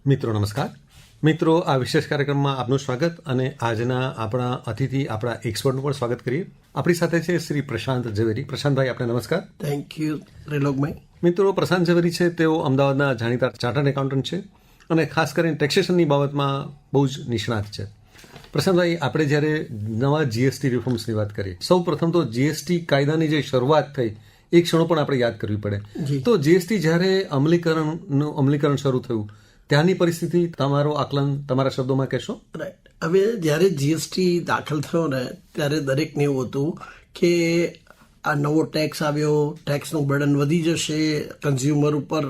મિત્રો નમસ્કાર. મિત્રો, આ વિશેષ કાર્યક્રમમાં આપનું સ્વાગત અને આજના આપણા અતિથિ, આપણા એક્સપર્ટનું પણ સ્વાગત કરીએ. આપણી સાથે છે શ્રી પ્રશાંત ઝવેરી. પ્રશાંતભાઈ, આપને નમસ્કાર. Thank you Trilokbhai. મિત્રો, પ્રશાંત ઝવેરી છે તેઓ અમદાવાદના જાણીતા ચાર્ટર્ડ એકાઉન્ટન્ટ છે અને ખાસ કરીને ટેક્સેશનની બાબતમાં બહુ જ નિષ્ણાત છે. પ્રશાંતભાઈ, આપણે જ્યારે નવા જીએસટી રિફોર્મ્સની વાત કરીએ, સૌ પ્રથમ તો જીએસટી કાયદાની જે શરૂઆત થઈ એ ક્ષણો પણ આપણે યાદ કરવી પડે. તો જીએસટી જ્યારે અમલીકરણ શરૂ થયું ત્યાંની પરિસ્થિતિ, તમારું આકલન તમારા શબ્દોમાં કહેશો? રાઈટ. હવે જ્યારે જીએસટી દાખલ થયો ને ત્યારે દરેકને એવું હતું કે આ નવો ટેક્સ આવ્યો, ટેક્સનું બર્ડન વધી જશે, કન્ઝ્યુમર ઉપર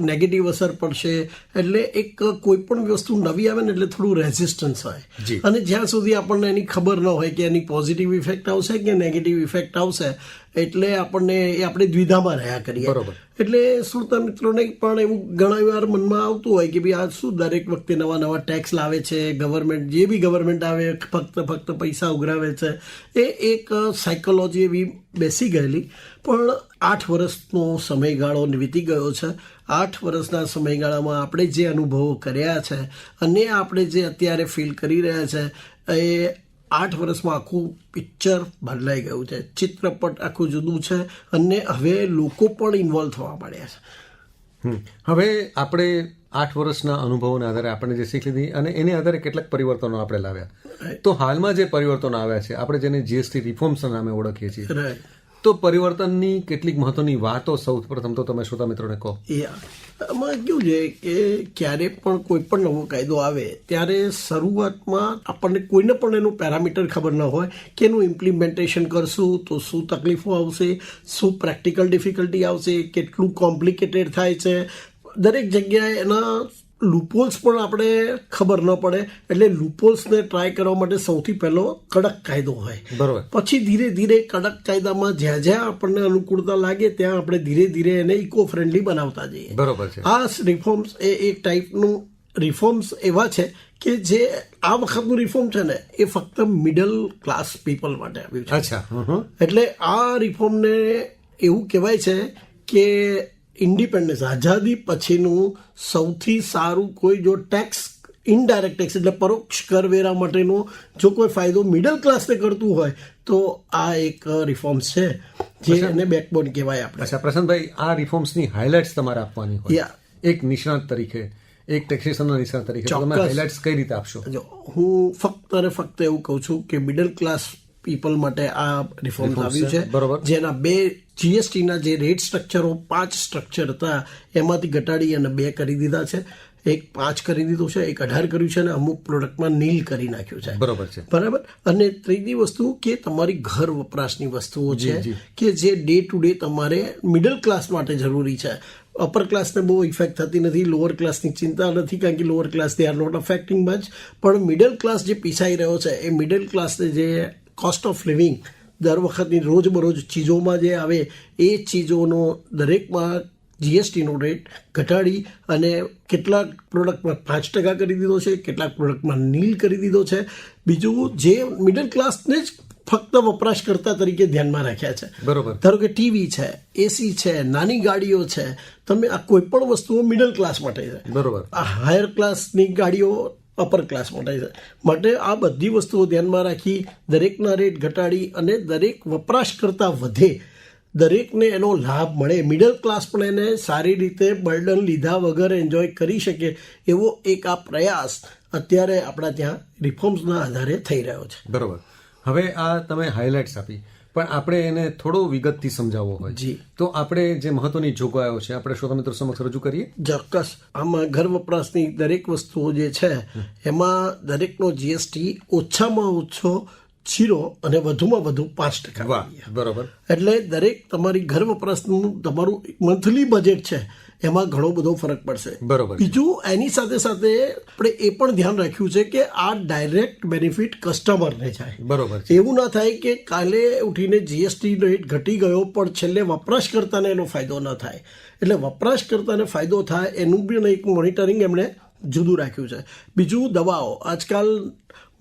નેગેટિવ અસર પડશે. એટલે એક કોઈ પણ વસ્તુ નવી આવે ને એટલે થોડું રેઝિસ્ટન્સ હોય, અને જ્યાં સુધી આપણને એની ખબર ન હોય કે એની પોઝિટિવ ઇફેક્ટ આવશે કે નેગેટિવ ઇફેક્ટ આવશે, એટલે આપણે દ્વિધામાં રહ્યા કરીએ. બરોબર. એટલે શ્રોતા મિત્રોને પણ એવું ઘણા વાર મનમાં આવતું હોય કે ભાઈ આ શું દરેક વખતે નવા નવા ટેક્સ લાવે છે ગવર્મેન્ટ, જે બી ગવર્મેન્ટ આવે ફક્ત પૈસા ઉઘરાવે છે. એ એક સાયકોલોજી એવી બેસી ગયેલી. પણ 8 વર્ષનો સમયગાળો વીતી ગયો છે. 8 વર્ષના સમયગાળામાં આપણે જે અનુભવો કર્યા છે અને આપણે જે અત્યારે ફીલ કરી રહ્યા છે, એ 8 વર્ષમાં આખું પિક્ચર બદલાઈ ગયું છે. ચિત્રપટ આખું જુદું છે અને હવે લોકો પણ ઇન્વોલ્વ થવા માંડ્યા છે. હવે આપણે 8 વર્ષના અનુભવોના આધારે આપણે જે શીખી લીધી અને એને આધારે કેટલાક પરિવર્તનો આપણે લાવ્યા. તો હાલમાં જે પરિવર્તનો આવ્યા છે, આપણે જેને જીએસટી રિફોર્મ્સના નામે ઓળખીએ છીએ, તો પરિવર્તનની કેટલીક મહત્વની વાતો સૌ પ્રથમ તો તમે શ્રોતા મિત્રોને કહો. આમાં કેવું છે કે ક્યારે પણ કોઈ પણ નવો કાયદો આવે ત્યારે શરૂઆતમાં આપણને કોઈને પણ એનું પેરામીટર ખબર ન હોય કે એનું ઇમ્પ્લિમેન્ટેશન કરશું તો શું તકલીફો આવશે, શું પ્રેક્ટિકલ ડિફિકલ્ટી આવશે, કેટલું કોમ્પ્લિકેટેડ થાય છે. દરેક જગ્યાએ એના લૂપહોલ્સ પણ આપણે ખબર ન પડે. એટલે લૂપહોલ્સને ટ્રાય કરવા માટે સૌથી પહેલો કડક કાયદો હોય. બરોબર. પછી ધીરે ધીરે કડક કાયદામાં જ્યાં જ્યાં આપણને અનુકૂળતા લાગે ત્યાં આપણે ધીરે ધીરે એને ઇકો ફ્રેન્ડલી બનાવતા જઈએ. બરોબર છે. આ રિફોર્મ્સ એ એક ટાઈપનું રિફોર્મ્સ એવા છે કે જે આ વખતનું રિફોર્મ છે ને એ ફક્ત મિડલ ક્લાસ પીપલ માટે આવ્યું છે. અચ્છા. એટલે આ રિફોર્મને એવું કહેવાય છે કે ઇન્ડિપેન્ડન્સ, આઝાદી પછીનું સૌથી સારું કોઈ જો ટેક્સ, ઇનડાયરેક્ટ ટેક્સ એટલે પરોક્ષ કરવેરા માટેનો જો કોઈ ફાયદો મિડલ ક્લાસને કરતું હોય તો આ એક રિફોર્મ્સ છે જે એને બેકબોન કહેવાય આપણે. અચ્છા પ્રશાંતભાઈ, આ રિફોર્મ્સની હાઇલાઇટ્સ તમારે આપવાની હોય એક નિષ્ણાત તરીકે, એક ટેક્સેશનના નિષ્ણાત તરીકે, તમે હાઇલાઇટ્સ કઈ રીતે આપશો? જો હું ફક્ત એવું કહું છું કે મિડલ ક્લાસ પીપલ માટે આ રિફોર્મ આવ્યું છે. બરોબર. જેના 2 જીએસટીના જે રેટ સ્ટ્રક્ચરો 5 સ્ટ્રક્ચર હતા એમાંથી ઘટાડી અને 2 કરી દીધા છે. એક 5 કરી દીધું છે, એક 18 કર્યું છે અને અમુક પ્રોડક્ટમાં નીલ કરી નાખ્યું છે. બરાબર. અને ત્રીજી વસ્તુ કે તમારી ઘર વપરાશની વસ્તુઓ છે કે જે ડે ટુ ડે તમારે મિડલ ક્લાસ માટે જરૂરી છે. અપર ક્લાસને બહુ ઇફેક્ટ થતી નથી, લોઅર ક્લાસની ચિંતા નથી, કારણ કે lower class they are not affecting much. પણ મિડલ ક્લાસ જે પીસાઈ રહ્યો છે એ મિડલ ક્લાસને જે કોસ્ટ ઓફ લિવિંગ દર વખતની રોજબરોજ ચીજોમાં જે આવે એ ચીજોનો દરેકમાં જીએસટીનો રેટ ઘટાડી અને કેટલાક પ્રોડક્ટમાં 5% કરી દીધો છે, કેટલાક પ્રોડક્ટમાં નીલ કરી દીધો છે. બીજું જે મિડલ ક્લાસને જ ફક્ત વપરાશકર્તા તરીકે ધ્યાનમાં રાખ્યા છે. બરોબર. ધારો કે ટીવી છે, એસી છે, નાની ગાડીઓ છે, તમે આ કોઈ પણ વસ્તુઓ મિડલ ક્લાસ માટે છે. બરોબર. આ હાયર ક્લાસની ગાડીઓ અપર ક્લાસ માટે આ બધી વસ્તુઓ ધ્યાનમાં રાખી દરેકના રેટ ઘટાડી અને દરેક વપરાશકર્તા વધે, દરેકને એનો લાભ મળે, મિડલ ક્લાસ પણ એને સારી રીતે બર્ડન લીધા વગર એન્જોય કરી શકે એવો એક આ પ્રયાસ અત્યારે આપણા ત્યાં રિફોર્મ્સના આધારે થઈ રહ્યો છે. બરોબર. હવે આ તમે હાઇલાઇટ્સ આપી, પણ આપણે એને થોડો વિગતથી સમજાવવો હોય તો આપણે જે મહત્વની જોગવાઈઓ છે આપણે શ્રોતા મિત્રો સમક્ષ રજૂ કરીએ. ચોક્કસ. આમાં ઘર વપરાશની દરેક વસ્તુઓ જે છે એમાં દરેકનો જીએસટી ઓછામાં ઓછો 0 અને વધુમાં વધુ 5%. બરોબર. એટલે દરેક તમારી ઘર વપરાશનું તમારું મંથલી બજેટ છે એમાં ઘણો બધો ફરક પડશે. બરોબર. બીજું એની સાથે સાથે આપણે એ પણ ધ્યાન રાખ્યું છે કે આ ડાયરેક્ટ બેનિફિટ કસ્ટમરને જાય. બરોબર. એવું ના થાય કે કાલે ઉઠીને જીએસટી રેટ ઘટી ગયો પણ છેલ્લે વપરાશકર્તાને એનો ફાયદો ન થાય. એટલે વપરાશકર્તાને ફાયદો થાય એનું બી એક મોનિટરિંગ એમણે જુદું રાખ્યું છે. બીજું દવાઓ. આજકાલ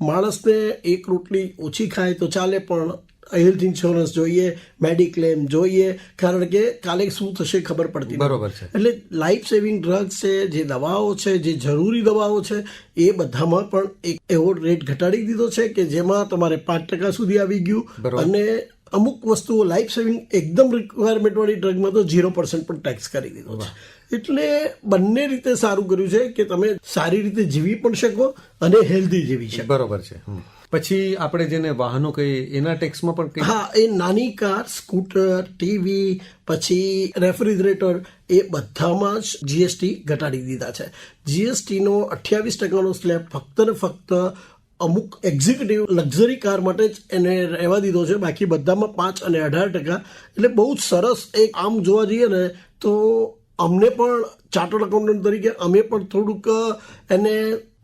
માણસને એક રોટલી ઓછી ખાય તો ચાલે પણ હેલ્થ ઇન્સ્યોરન્સ જોઈએ, મેડિક્લેમ જોઈએ, કારણ કે કાલે શું થશે ખબર પડતી નથી. બરોબર છે. એટલે લાઈફ સેવિંગ ડ્રગ્સ છે, જે દવાઓ છે, જે જરૂરી દવાઓ છે, એ બધામાં પણ એક એવો રેટ ઘટાડી દીધો છે કે જેમાં તમારે 5% સુધી આવી ગયું, અને અમુક વસ્તુઓ લાઈફ સેવિંગ એકદમ રિક્વાયરમેન્ટ વાળી ડ્રગમાં તો 0% પણ ટેક્સ કરી દીધો છે. એટલે બંને રીતે સારું કર્યું છે કે તમે સારી રીતે જીવી પણ શકો અને હેલ્ધી જીવી શકો. બરોબર છે. પછી આપણે જેને વાહનો કહીએ એના ટેક્સમાં પણ કંઈ? હા, એ નાની કાર, સ્કૂટર, ટીવી, પછી રેફ્રિજરેટર, એ બધામાં જ જીએસટી ઘટાડી દીધા છે. જીએસટીનો 28%નો સ્લેબ ફક્ત ને ફક્ત અમુક એક્ઝિક્યુટિવ લક્ઝરી કાર માટે જ એને રહેવા દીધો છે, બાકી બધામાં 5 અને 18%. એટલે બહુ જ સરસ. એક આમ જોવા જઈએ ને તો અમને પણ ચાર્ટર્ડ એકાઉન્ટન્ટ તરીકે અમે પણ થોડુંક એને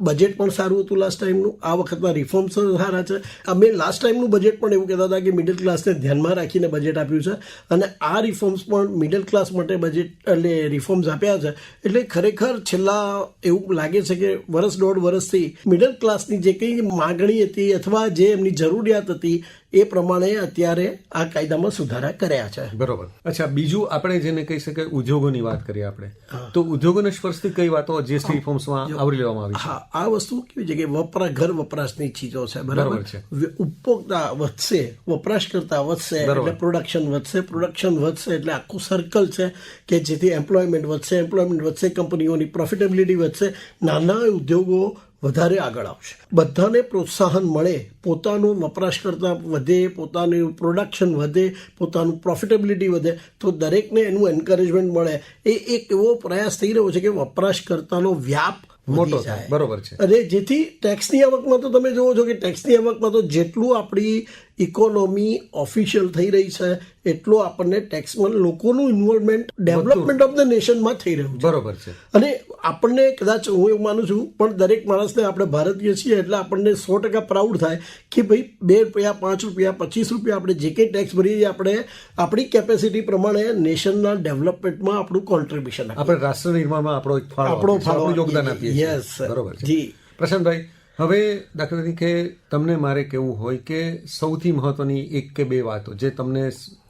બજેટ પણ સારું હતું લાસ્ટ ટાઈમનું. આ વખતના રિફોર્મ્સ સારા છે. અમે લાસ્ટ ટાઈમનું બજેટ પણ એવું કહેતા હતા કે મિડલ ક્લાસને ધ્યાનમાં રાખીને બજેટ આપ્યું છે, અને આ રિફોર્મ્સ પણ મિડલ ક્લાસ માટે બજેટ એટલે રિફોર્મ્સ આપ્યા છે. એટલે ખરેખર છેલ્લા એવું લાગે છે કે વર્ષ દોઢ વર્ષથી મિડલ ક્લાસની જે કંઈ માગણી હતી અથવા જે એમની જરૂરિયાત હતી એ પ્રમાણે અત્યારે આ કાયદામાં સુધારા કર્યા છે. બરોબર. અચ્છા, બીજું આપણે જેને કહી શકાય ઉદ્યોગોની વાત કરીએ આપણે, તો ઉદ્યોગોને સ્પર્શતી કઈ વાતો જીએસટી રિફોર્મ્સમાં આવરી લેવામાં આવી છે? હા, આ વસ્તુ કેવી છે કે ઘર વપરાશની ચીજો છે, બરાબર છે. ઉપભોક્તા વધશે, વપરાશકર્તા વધશે એટલે પ્રોડક્શન વધશે, પ્રોડક્શન વધશે એટલે આખું સર્કલ છે કે જેથી એમ્પ્લોયમેન્ટ વધશે, કંપનીઓની પ્રોફિટેબિલિટી વધશે, નાના ઉદ્યોગો વધારે આગળ આવશે, બધાને પ્રોત્સાહન મળે, પોતાનું વપરાશકર્તા વધે, પોતાનું પ્રોડક્શન વધે, પોતાનું પ્રોફિટેબિલિટી વધે, તો દરેકને એનું એન્કરેજમેન્ટ મળે. એ એક એવો પ્રયાસ થઈ રહ્યો છે કે વપરાશકર્તાનો વ્યાપ મોટો થાય. બરોબર છે. અને જેથી ટેક્સની આવકમાં તો તમે જોવો છો કે ટેક્સની આવકમાં તો જેટલું આપણી ઇકોનોમી ઓફિશિયલ થઈ રહી છે એટલું આપણને ટેક્સમાં લોકોનું ઇન્વોલ્વમેન્ટ ડેવલપમેન્ટ ઓફ ધ નેશનમાં થઈ રહ્યું છે. બરોબર છે. અને આપણને કદાચ હું એવું માનું છું, પણ દરેક માણસને આપણે ભારતીય છીએ એટલે આપણને 100% પ્રાઉડ થાય કે ભાઈ 2 રૂપિયા, 5 રૂપિયા, 25 રૂપિયા આપણે જે કંઈ ટેક્સ ભરીએ છીએ આપણે આપણી કેપેસિટી પ્રમાણે નેશનના ડેવલપમેન્ટમાં આપણું કોન્ટ્રીબ્યુશન આપણે રાષ્ટ્ર નિર્માણમાં આપણો ફાળો યોગદાન આપીએ. યસ, બરોબર છે. જી પ્રશાંતભાઈ, હવે દાખલા તરીકે તમને મારે કહેવું હોય કે સૌથી મહત્વની 1 કે 2 વાતો જે તમને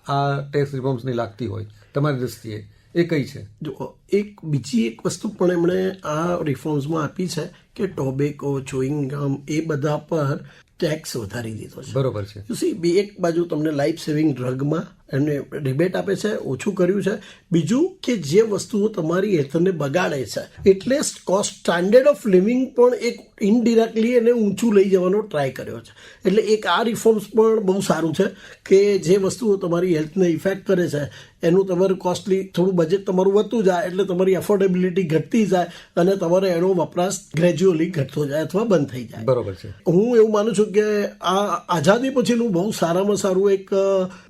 આ ટેક્સ રિફોર્મ્સની લાગતી હોય તમારી દ્રષ્ટિએ, એ કઈ છે? જો બીજી એક વસ્તુ પણ એમણે આ રિફોર્મ્સમાં આપી છે કે ટોબેકો, ચોઈંગ ગમ એ બધા પર ટેક્સ વધારી દીધો છે. બરોબર છે. એક બાજુ તમને લાઈફ સેવિંગ ડ્રગમાં એમને રિબેટ આપે છે, ઓછું કર્યું છે. બીજું કે જે વસ્તુઓ તમારી હેલ્થને બગાડે છે એટલે કોસ્ટ સ્ટાન્ડર્ડ ઓફ લિવિંગ પણ એક ઇનડિરેક્ટલી એને ઊંચું લઈ જવાનો ટ્રાય કર્યો છે. એટલે એક આ રિફોર્મ્સ પણ બહુ સારું છે કે જે વસ્તુઓ તમારી હેલ્થને ઇફેક્ટ કરે છે એનું તમારું કોસ્ટલી થોડું બજેટ તમારું વધતું જાય એટલે તમારી અફોર્ડેબિલિટી ઘટતી જાય અને તમારે એનો વપરાશ ગ્રેજ્યુઅલી ઘટતો જાય અથવા બંધ થઈ જાય. બરોબર છે. હું એવું માનું છું કે આ આઝાદી પછીનું બહુ સારામાં સારું એક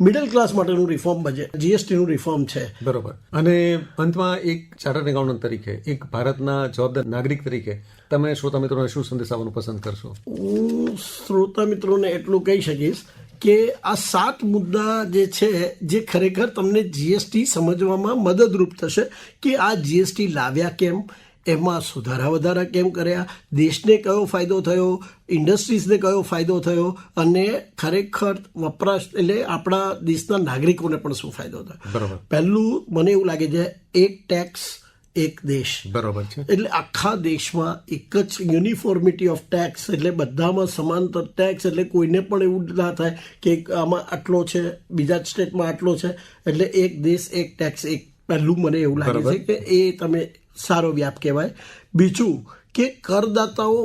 મિડલ ક્લાસ માટેનું રિફોર્મ બજેટ જીએસટીનું રિફોર્મ છે. બરોબર. અને અંતમાં એક ચાર્ટર્ડ એકાઉન્ટન્ટ તરીકે, એક ભારતના જવાબદાર નાગરિક તરીકે તમે શ્રોતા મિત્રોને શું સંદેશ આપવાનું પસંદ કરશો? હું શ્રોતા મિત્રોને એટલું કહી શકીશ કે આ 7 મુદ્દા જે છે જે ખરેખર તમને જીએસટી સમજવામાં મદદરૂપ થશે કે આ જીએસટી લાવ્યા કેમ, એમાં સુધારા વધારા કેમ કર્યા, દેશને કયો ફાયદો થયો, ઇન્ડસ્ટ્રીઝને કયો ફાયદો થયો, અને ખરેખર વપરાશ એટલે આપણા દેશના નાગરિકોને પણ શું ફાયદો થયો. બરોબર. પહેલું મને એવું લાગે છે એક ટેક્સ એક દેશ. બરોબર છે. એટલે આખા દેશમાં એક જ યુનિફોર્મિટી ઓફ ટેક્સ, એટલે બધામાં સમાંતર ટેક્સ, એટલે કોઈને પણ એવું ના થાય કે આમાં આટલો છે બીજા સ્ટેટમાં આટલો છે. એટલે એક દેશ એક ટેક્સ એક પહેલું મને એવું લાગે છે કે એ તમે સારો વ્યાપ કહેવાય. બીજું કે કરદાતાઓ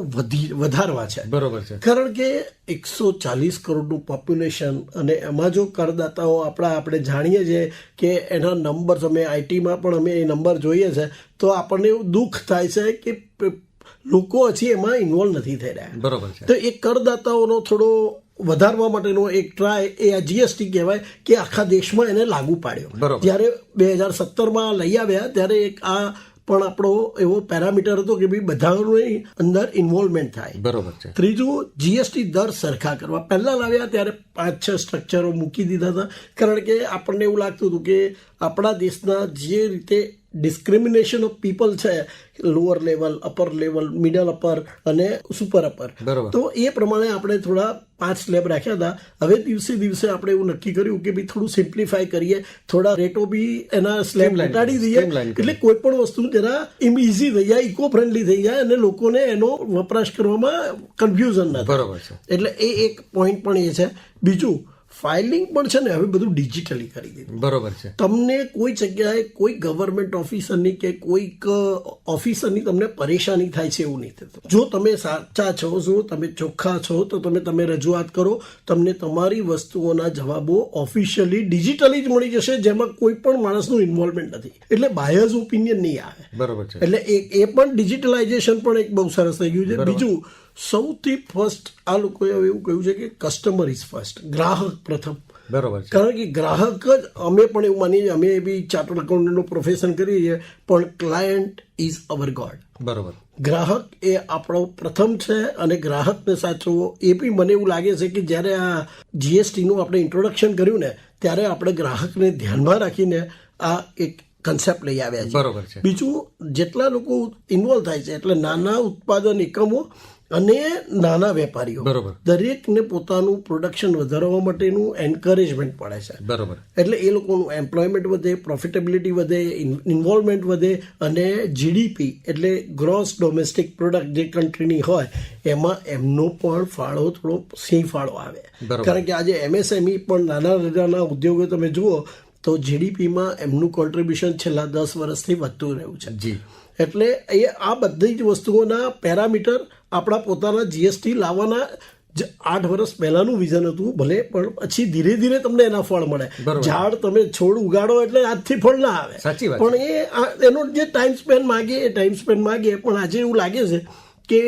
વધારવા છે. બરોબર છે. કારણ કે 140 કરોડનું પોપ્યુલેશન અને એમાં જો કરદાતાઓ આપણે જાણીએ છીએ કે એના નંબર, અમે આઈટીમાં પણ અમે એ નંબર જોઈએ છે તો આપણને એવું દુઃખ થાય છે કે લોકો હજી એમાં ઇન્વોલ્વ નથી થઈ રહ્યા. બરોબર છે. તો એ કરદાતાઓનો થોડો વધારવા માટેનો એક ટ્રાય એ આ જીએસટી કહેવાય કે આખા દેશમાં એને લાગુ પાડ્યો. જ્યારે 2017માં લઈ આવ્યા ત્યારે એક આ પણ આપણો એવો પેરામીટર હતો કે ભાઈ બધાની અંદર ઇન્વોલ્વમેન્ટ થાય. બરોબર છે. ત્રીજું, જીએસટી દર સરખા કરવા. પહેલા લાવ્યા ત્યારે 5-6 સ્ટ્રક્ચરો મૂકી દીધા હતા કારણ કે આપણને એવું લાગતું હતું કે આપણા દેશના જે રીતે ડિસ્ક્રિમિનેશન ઓફ પીપલ છે, lower level, upper level, middle upper અને સુપર અપર. બરોબર. તો એ પ્રમાણે આપણે થોડા 5 સ્લેબ રાખ્યા હતા. હવે દિવસે દિવસે આપણે એવું નક્કી કર્યું કે ભાઈ થોડું સિમ્પ્લિફાય કરીએ, થોડા રેટો બી એના સ્લેબ ઘટાડી દઈએ, એટલે કોઈ પણ વસ્તુ જરા ઇઝી થઈ જાય, ઇકો ફ્રેન્ડલી થઈ જાય અને લોકોને એનો વપરાશ કરવામાં કન્ફ્યુઝન ના થાય. બરોબર છે. એટલે એ એક પોઈન્ટ પણ એ છે. બીજું, ફાઇલિંગ પણ છે ને હવે બધું ડિજિટલી કરી દીધું. બરોબર છે. તમને કોઈ જગ્યાએ કોઈ ગવર્મેન્ટ ઓફિસરની કે કોઈક ઓફિસરની તમને પરેશાની થાય છે એવું નહીં થતું. જો તમે સાચા છો, જો તમે ચોખ્ખા છો, તો તમે રજૂઆત કરો, તમને તમારી વસ્તુઓના જવાબો ઓફિશિયલી ડિજિટલી જ મળી જશે, જેમાં કોઈ પણ માણસનું ઇન્વોલ્વમેન્ટ નથી, એટલે બાયઝ ઓપિનિયન નહીં આવે. બરોબર છે. એટલે એ પણ ડિજિટલાઇઝેશન પણ એક બહુ સરસ થઈ ગયું છે. બીજું, સૌથી ફર્સ્ટ આ લોકોએ એવું કહ્યું છે કે કસ્ટમર ઇઝ ફર્સ્ટ, ગ્રાહક પ્રથમ. બરોબર છે. કારણ કે ગ્રાહક જ, અમે પણ એવું માનીએ છીએ, અમે બી ચાર્ટર્ડ એકાઉન્ટન્ટનું પ્રોફેશન કરીએ છીએ, પણ ક્લાયન્ટ ઇઝ અવર ગોડ. બરોબર. ગ્રાહક એ આપણો પ્રથમ છે અને ગ્રાહકને સાચવવો. એ બી મને એવું લાગે છે કે જ્યારે આ જીએસટીનું આપણે ઇન્ટ્રોડક્શન કર્યું ને, ત્યારે આપણે ગ્રાહકને ધ્યાનમાં રાખીને આ એક કન્સેપ્ટ લઈ આવ્યા છે. બરોબર છે. બીજું, જેટલા લોકો ઇન્વોલ્વ થાય છે, એટલે નાના ઉત્પાદન એકમો અને નાના વેપારીઓ, બરોબર, દરેકને પોતાનું પ્રોડક્શન વધારવા માટેનું એન્કરેજમેન્ટ મળે છે. બરોબર. એટલે એ લોકોનું એમ્પ્લોયમેન્ટ વધે, પ્રોફિટેબિલિટી વધે, ઇન્વોલ્વમેન્ટ વધે અને જીડીપી એટલે ગ્રોસ ડોમેસ્ટિક પ્રોડક્ટ જે કન્ટ્રીની હોય એમાં એમનો પણ ફાળો થોડો સિંહ ફાળો આવે. કારણ કે આજે એમએસએમઈ પણ નાના ઉદ્યોગો તમે જુઓ તો જીડીપીમાં એમનું કોન્ટ્રીબ્યુશન છેલ્લા 10 વર્ષથી વધતું રહ્યું છે. જી. એટલે એ આ બધી જ વસ્તુઓના પેરામીટર આપણા પોતાના જીએસટી લાવવાના 8 વર્ષ પહેલાનું વિઝન હતું, ભલે, પણ પછી ધીરે ધીરે તમને એના ફળ મળે. ઝાડ તમે છોડ ઉગાડો એટલે આજથી ફળ ના આવે. સાચી વાત. પણ એનો જે ટાઈમ સ્પેન માગીએ એ ટાઈમ સ્પેન માગીએ. પણ આજે એવું લાગે છે કે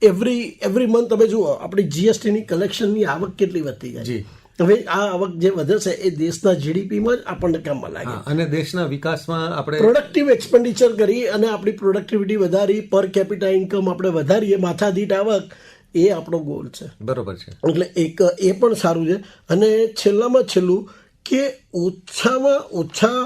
એવરી મંથ તમે જુઓ આપણી જીએસટીની કલેક્શનની આવક કેટલી વધતી જાય. હવે આ આવક જે વધે છે એ દેશના જીડીપીમાં જ આપણને કામમાં લાગે અને દેશના વિકાસમાં આપણે પ્રોડક્ટિવ એક્સપેન્ડિચર કરી અને આપણી પ્રોડક્ટિવિટી વધારી, પર કેપિટા ઇન્કમ આપણે વધારીએ, માથાદીઠ આવક, એ આપણો ગોલ છે. બરોબર છે. એટલે એ પણ સારું છે. અને છેલ્લામાં છેલ્લું કે ઓછામાં ઓછા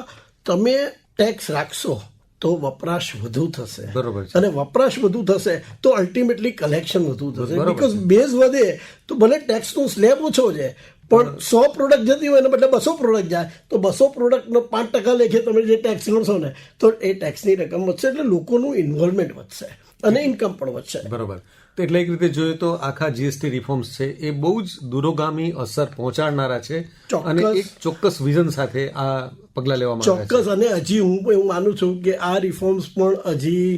તમે ટેક્સ રાખશો તો વપરાશ વધુ થશે. બરોબર છે. અને વપરાશ વધુ થશે તો અલ્ટિમેટલી કલેક્શન વધુ થશે. બીકોઝ બેઝ વધે તો ભલે ટેક્સનો સ્લેબ ઓછો છે, પણ 100 પ્રોડક્ટ જતી હોય ને બદલે 200 પ્રોડક્ટ જાય તો 200 પ્રોડક્ટનો 5% લેખે તમે જે ટેક્સ ગણશો ને તો એ ટેક્સની રકમ વધશે, એટલે લોકોનું ઇન્વોલ્વમેન્ટ વધશે અને ઇન્કમ પણ વધશે. બરોબર. તો એટલે એક રીતે જોઈએ તો આખા જીએસટી રિફોર્મ્સ છે એ બહુ જ દૂરોગામી અસર પહોંચાડનારા છે અને એક ચોક્કસ વિઝન સાથે આ પગલાં લેવામાં આવ્યા છે. ચોક્કસ. અને હજી હું એવું માનું છું કે આ રિફોર્મ્સ પણ હજી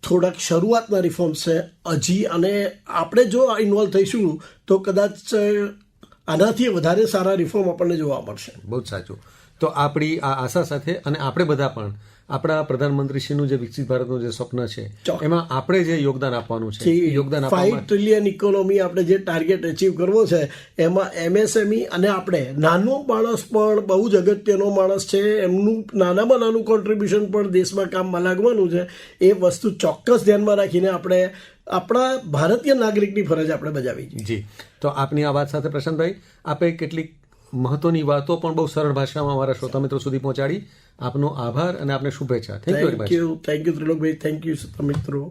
થોડાક શરૂઆતના રિફોર્મ્સ છે હજી, અને આપણે જો ઇન્વોલ્વ થઈશું તો કદાચ આનાથી વધારે સારા રિફોર્મ આપણને જોવા મળશે. બહુ જ સાચું. તો આપણી આ આશા સાથે અને આપણે બધા પણ આપણા પ્રધાનમંત્રીશ્રીનું જે વિકસિત ભારતનું જે સ્વપ્ન છે એમાં આપણે જે યોગદાન આપવાનું છે, યોગદાન 5 ટ્રિલિયન ઇકોનોમી આપણે જે ટાર્ગેટ અચીવ કરવો છે એમાં એમએસએમઈ અને આપણે નાનો માણસ પણ બહુ જ અગત્યનો માણસ છે, એમનું નાનામાં નાનું કોન્ટ્રીબ્યુશન પણ દેશમાં કામમાં લાગવાનું છે. એ વસ્તુ ચોક્કસ ધ્યાનમાં રાખીને આપણે આપણા ભારતીય નાગરિકની ફરજ આપણે બજાવી. જી. તો આપની આ વાત સાથે પ્રશાંતભાઈ, આપે કેટલીક મહત્વની વાતો પણ બહુ સરળ ભાષામાં અમારા શ્રોતા મિત્રો સુધી પહોંચાડી. આપનો આભાર અને આપને શુભેચ્છા. Thank you. Thank you Trilokbhai. Thank you શ્રોતા મિત્રો.